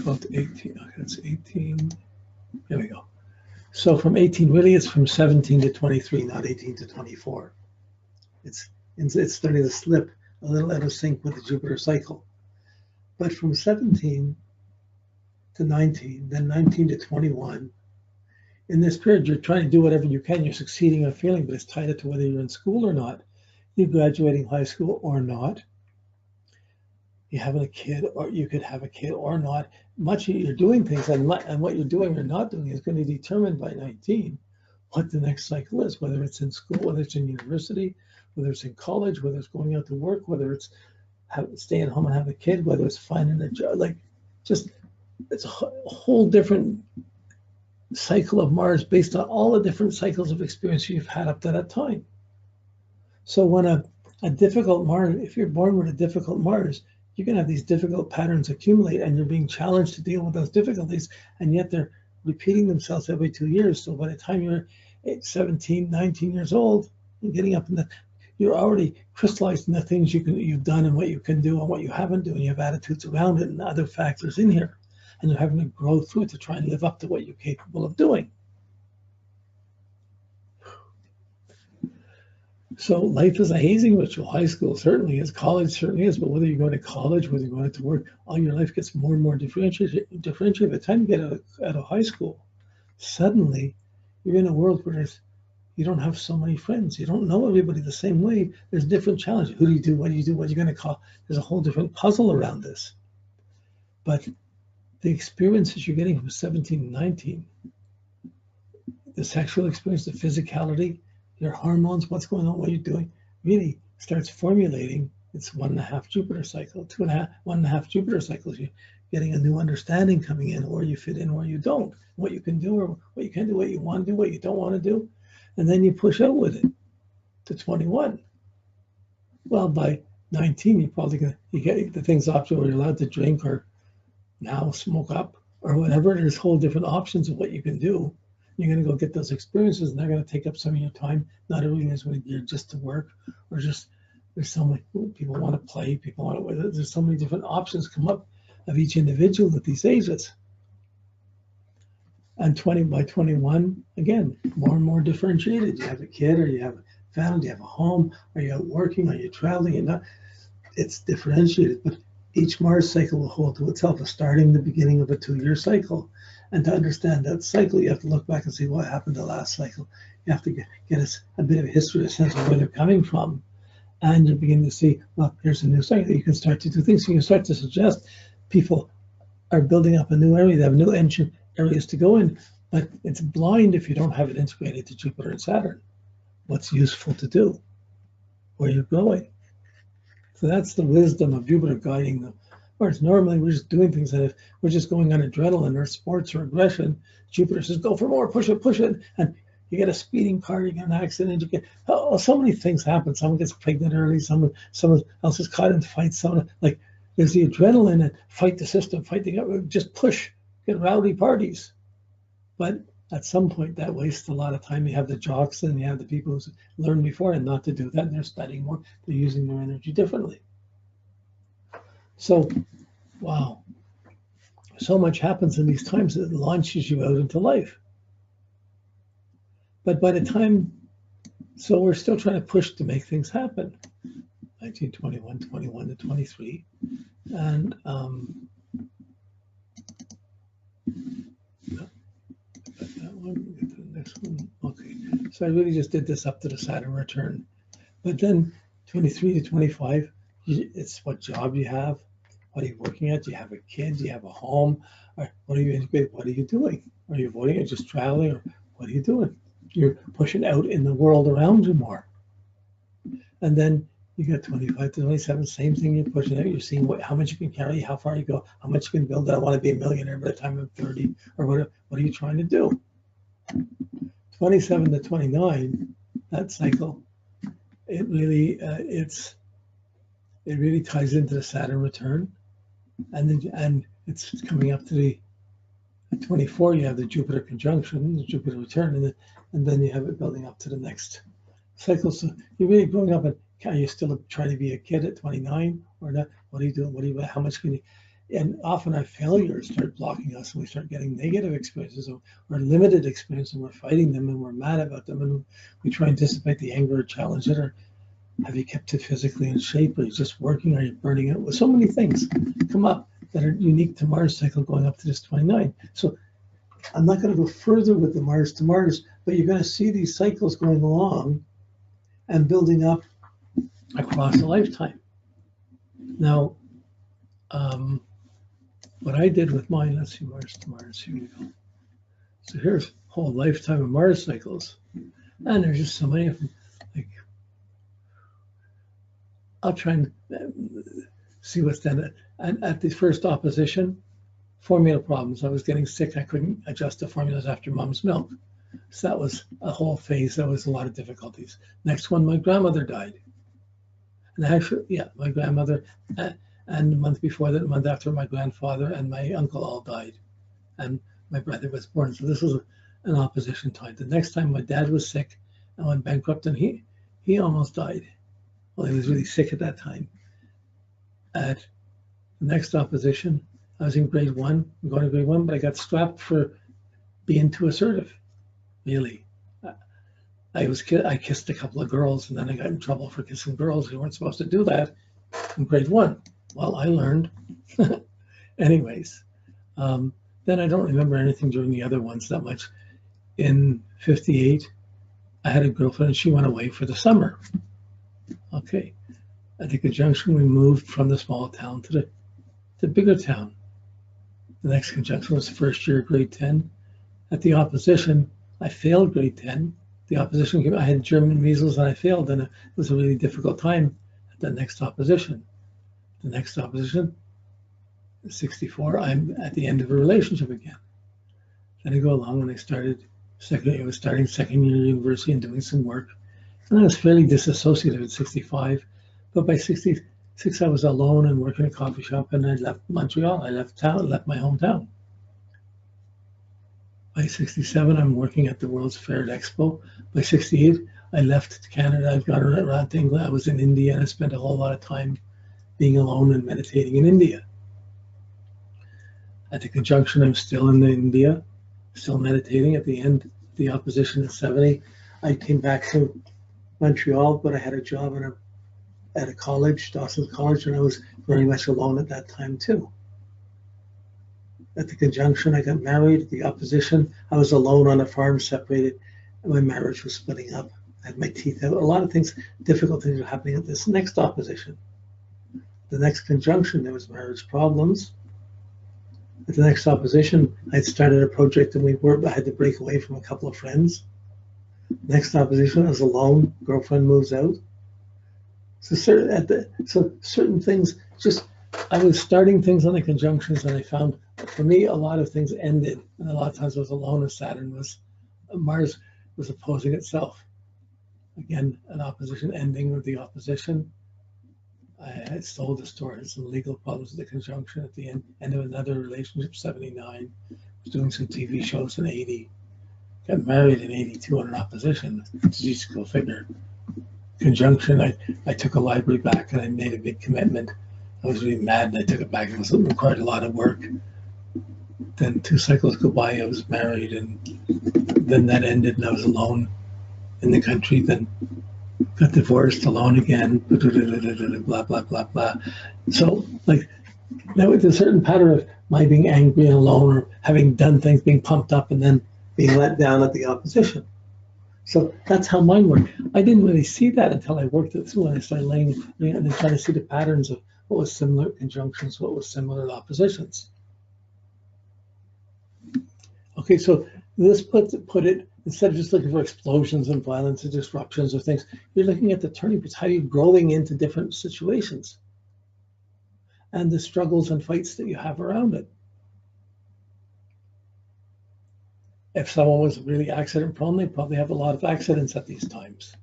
12 to 18. Okay, that's 18. Here we go. So from 18, really, it's from 17 to 23, not 18 to 24. It's starting to slip a little out of sync with the Jupiter cycle. But from 17 to 19, then 19 to 21, in this period, you're trying to do whatever you can. You're succeeding or failing, but it's tied to whether you're in school or not. You're graduating high school or not. You're having a kid, or you could have a kid or not. Much you're doing things, and what you're doing or not doing is going to be determined by 19 what the next cycle is, whether it's in school, whether it's in university, whether it's in college, whether it's going out to work, whether it's staying home and having a kid, whether it's finding a job. Like, just it's a whole different cycle of Mars based on all the different cycles of experience you've had up to that time. So when a difficult Mars, if you're born with a difficult Mars, you're going to have these difficult patterns accumulate, and you're being challenged to deal with those difficulties, and yet they're repeating themselves every 2 years. So by the time you're 17, 19 years old, you're getting up in that, you're already crystallized in the things you've done and what you can do and what you haven't done. You have attitudes around it and other factors in here, and you're having to grow through it to try and live up to what you're capable of doing. So life is a hazing ritual. High school certainly is, college certainly is, but whether you're going to college, whether you're going to work, all your life gets more and more differentiated. By the time you get out of high school, suddenly you're in a world where you don't have so many friends. You don't know everybody the same way. There's different challenges. Who do you do? What do you do? What are you going to call? There's a whole different puzzle around this. But the experiences you're getting from 17 to 19, the sexual experience, the physicality, your hormones, what's going on, what you're doing, really starts formulating. It's 1.5 Jupiter cycle, 1.5 Jupiter cycles. You're getting a new understanding coming in, or you fit in, or you don't, what you can do, or what you can do, what you want to do, what you don't want to do. And then you push out with it to 21. Well, by 19, you're probably you get the things optional where you're allowed to drink or now smoke up or whatever. There's whole different options of what you can do. You're going to go get those experiences, and they're going to take up some of your time. Not everything is going to geared just to work, or just there's so many people want to play, people want to. There's so many different options come up of each individual at these ages. And by 21, again, more and more differentiated. You have a kid, or you have a family, you have a home, are you out working, are you traveling? You're not. It's differentiated, but each Mars cycle will hold to itself, starting the beginning of a 2-year cycle. And to understand that cycle, you have to look back and see what happened the last cycle. You have to get a bit of a history, a sense of where they're coming from. And you begin to see, well, here's a new cycle. You can start to do things. So you can start to suggest people are building up a new area. They have new ancient areas to go in, but it's blind if you don't have it integrated to Jupiter and Saturn. What's useful to do, where you're going. So that's the wisdom of Jupiter guiding them. Whereas normally we're just doing things, and if we're just going on adrenaline or sports or aggression, Jupiter says, go for more, push it, and you get a speeding car, you get an accident, you get, so many things happen. Someone gets pregnant early, someone else is caught in fights, like there's the adrenaline and fight the system, just push, get rowdy parties. But at some point that wastes a lot of time. You have the jocks and you have the people who learned before and not to do that, and they're studying more, they're using their energy differently. So, wow, so much happens in these times that launches you out into life. But by the time, so we're still trying to push to make things happen. 1921, 21 to 23. And that one, get to the next one. Okay, so I really just did this up to the Saturn return. But then 23 to 25, it's what job you have. What are you working at? Do you have a kid? Do you have a home? Or what are you integrating? What are you doing? Are you avoiding it, just traveling? Or what are you doing? You're pushing out in the world around you more. And then you got 25 to 27, same thing, you're pushing out. You're seeing how much you can carry, how far you go, how much you can build. I want to be a millionaire by the time I'm 30, or what are you trying to do? 27 to 29, that cycle, it really ties into the Saturn return. And it's coming up to the at 24, you have the Jupiter conjunction, the Jupiter return, and then you have it building up to the next cycle. So you're really growing up, and are you still trying to be a kid at 29 or not? What are you doing? How much can you? And often our failures start blocking us, and we start getting negative experiences or limited experience, and we're fighting them, and we're mad about them, and we try and dissipate the anger or challenge it. Or have you kept it physically in shape? Are you just working? Are you burning it? Well, so many things come up that are unique to Mars cycle going up to this 29. So I'm not going to go further with the Mars to Mars, but you're going to see these cycles going along and building up across a lifetime. Now, what I did with mine, let's see, Mars to Mars, here we go. So here's a whole lifetime of Mars cycles. And there's just so many of them. Like, I'll try and see what's done. And at the first opposition, formula problems. I was getting sick. I couldn't adjust the formulas after mom's milk. So that was a whole phase. That was a lot of difficulties. Next one, my grandmother died. And actually, yeah, my grandmother, and the month before that, the month after, my grandfather and my uncle all died. And my brother was born. So this was an opposition time. The next time my dad was sick and went bankrupt, and he almost died. Well, he was really sick at that time. At the next opposition, I was in grade 1, going to grade 1, but I got strapped for being too assertive, really. I kissed a couple of girls, and then I got in trouble for kissing girls. You weren't supposed to do that in grade 1. Well, I learned. Anyways, then I don't remember anything during the other ones that much. In 58, I had a girlfriend, and she went away for the summer. Okay. At the conjunction, we moved from the small town to the bigger town. The next conjunction was the first year, grade 10. At the opposition, I failed grade 10. The opposition came, I had German measles and I failed, and it was a really difficult time at the next opposition. The next opposition, 64, I'm at the end of a relationship again. Then I go along and I was starting second year university and doing some work. And I was fairly disassociative at 65, but by 66 I was alone and working in a coffee shop, and I left Montreal. I left my hometown. By 67, I'm working at the World's Fair Expo. By 68, I left Canada. I've gone around to England. I was in India, and I spent a whole lot of time being alone and meditating in India. At the conjunction, I'm still in India, still meditating. At the end, the opposition at 70, I came back to Montreal, but I had a job at a college, Dawson College, and I was very much alone at that time too. At the conjunction, I got married. At the opposition, I was alone on a farm, separated, and my marriage was splitting up. I had my teeth out. A lot of things, difficult things were happening at this next opposition. The next conjunction, there was marriage problems. At the next opposition, I'd started a project, and I had to break away from a couple of friends. Next opposition, I was alone. Girlfriend moves out. So certain things, just I was starting things on the conjunctions, and I found, for me, a lot of things ended, and a lot of times I was alone, and Mars was opposing itself. Again, an opposition ending with the opposition. I had sold the store, had some legal problems with the conjunction at the end of another relationship, 79. Was doing some TV shows in 80. Got married in 82 on an opposition. Just go figure. Conjunction, I took a library back, and I made a big commitment. I was really mad, and I took it back. It required a lot of work. Then 2 cycles go by, I was married, and then that ended, and I was alone in the country. Then got divorced, alone again, blah, blah, blah, blah. So, like, that was a certain pattern of my being angry and alone, or having done things, being pumped up, and then being let down at the opposition. So that's how mine worked. I didn't really see that until I worked it through, and I started laying and then trying to see the patterns of what was similar conjunctions, what was similar oppositions. Okay, so this put it, instead of just looking for explosions and violence and disruptions or things, you're looking at the turning points. How are you growing into different situations and the struggles and fights that you have around it? If someone was really accident prone, they probably have a lot of accidents at these times.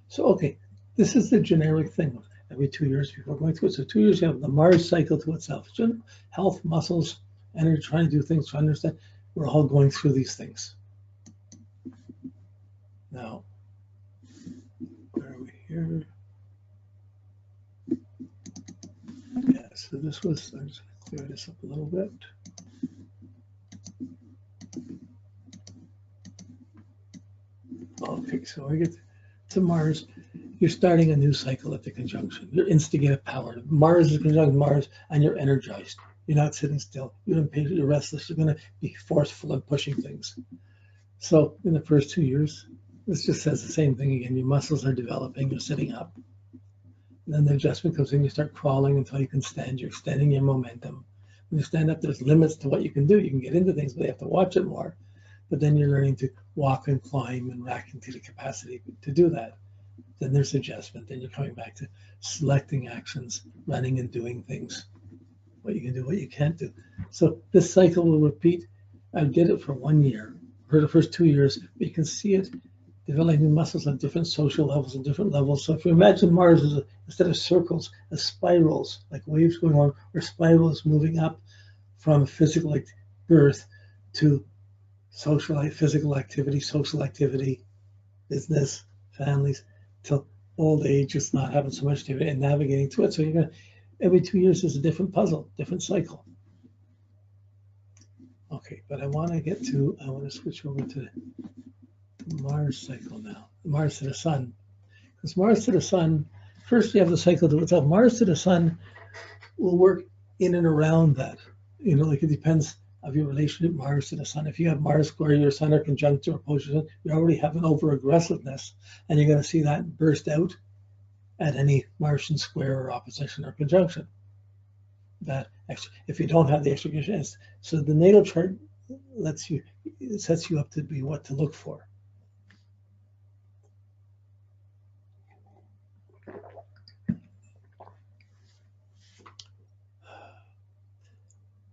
So, okay, this is the generic thing. Every 2 years before going through it. So 2 years, you have the Mars cycle to itself. Health, muscles, energy, trying to do things, to understand. We're all going through these things. Now, where are we here? Yes. So this was, I'm just going to clear this up a little bit. Okay, so we get to Mars. You're starting a new cycle at the conjunction. You're instigative power. Mars is conjunct Mars, and you're energized. You're not sitting still. You're impatient. You're restless. You're going to be forceful and pushing things. So in the first 2 years, this just says the same thing again. Your muscles are developing. You're sitting up. And then the adjustment comes in. You start crawling until you can stand. You're extending your momentum. When you stand up, there's limits to what you can do. You can get into things, but you have to watch it more. But then you're learning to walk and climb and rack into the capacity to do that. Then there's adjustment. Then you're coming back to selecting actions, running and doing things. What you can do, what you can't do. So this cycle will repeat. I did it for 1 year, for the first 2 years, but you can see it developing muscles on different social levels and different levels. So if you imagine Mars as instead of circles, as spirals, like waves going on, or spirals moving up from physical birth to social life, physical activity, social activity, business, families, till old age, just not having so much activity and navigating to it. So you're gonna, every 2 years is a different puzzle, different cycle. Okay, but I want to switch over to the Mars cycle now. Mars to the Sun. Because Mars to the Sun, first you have the cycle to itself. Mars to the Sun will work in and around that. You know, like it depends of your relationship, Mars to the Sun. If you have Mars square your Sun or conjunct or opposed to Sun, you already have an over-aggressiveness, and you're going to see that burst out at any Martian square or opposition or conjunction. That if you don't have the extra conjunction, so the natal chart sets you up to be what to look for.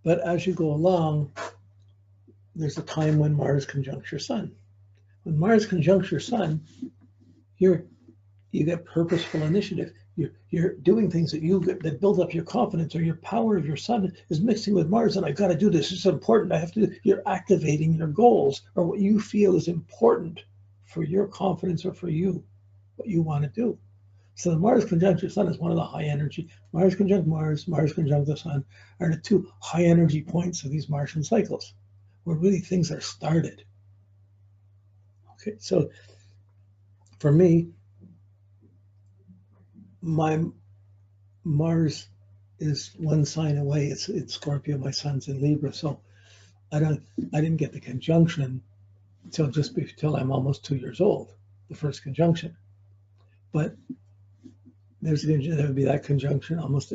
But as you go along, there's a time when Mars conjuncts your Sun. When Mars conjuncts your Sun, you get purposeful initiative. You're doing things that build up your confidence, or your power of your Sun is mixing with Mars, and I got to do this. It's important. I have to. You're activating your goals or what you feel is important for your confidence or for you, what you want to do. So the Mars conjunct your Sun is one of the high energy. Mars conjunct Mars, Mars conjunct the Sun are the two high energy points of these Martian cycles, where really things are started. Okay, so for me, my Mars is one sign away. It's Scorpio. My Sun's in Libra, so I didn't get the conjunction till I'm almost 2 years old, the first conjunction. But there would be that conjunction almost.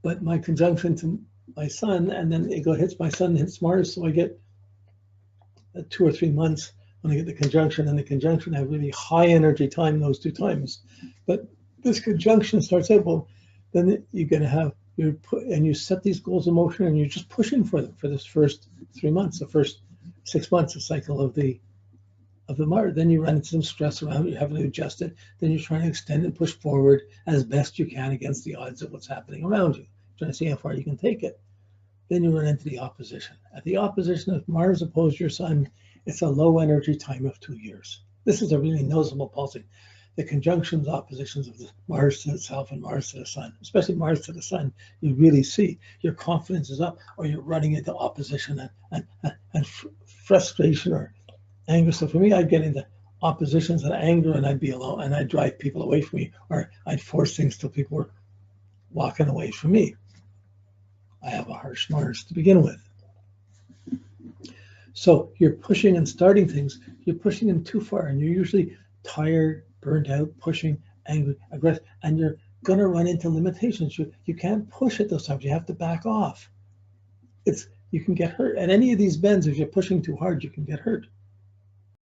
But my conjunction to my Sun, and then it hits my Sun, hits Mars, so I get 2 or 3 months when I get the conjunction, and the conjunction I have really high energy time those 2 times. But this conjunction starts out, well, then you're going to have you set these goals in motion, and you're just pushing for them for this first 3 months, the first 6 months, the cycle of the Mars. Then you run into some stress around it, you having to adjust it. Then you're trying to extend and push forward as best you can against the odds of what's happening around you, trying to see how far you can take it. Then you run into the opposition. At the opposition of Mars opposed your Sun, it's a low energy time of 2 years. This is a really noticeable pulsing. The conjunctions, oppositions of the Mars to itself and Mars to the Sun, especially Mars to the Sun, you really see your confidence is up, or you're running into opposition and frustration or anger. So for me, I'd get into oppositions and anger, and I'd be alone, and I'd drive people away from me, or I'd force things till people were walking away from me. I have a harsh Mars to begin with. So you're pushing and starting things, you're pushing them too far, and you're usually tired, burnt out, pushing, angry, aggressive, and you're going to run into limitations. You can't push at those times. You have to back off. You can get hurt. At any of these bends, if you're pushing too hard, you can get hurt.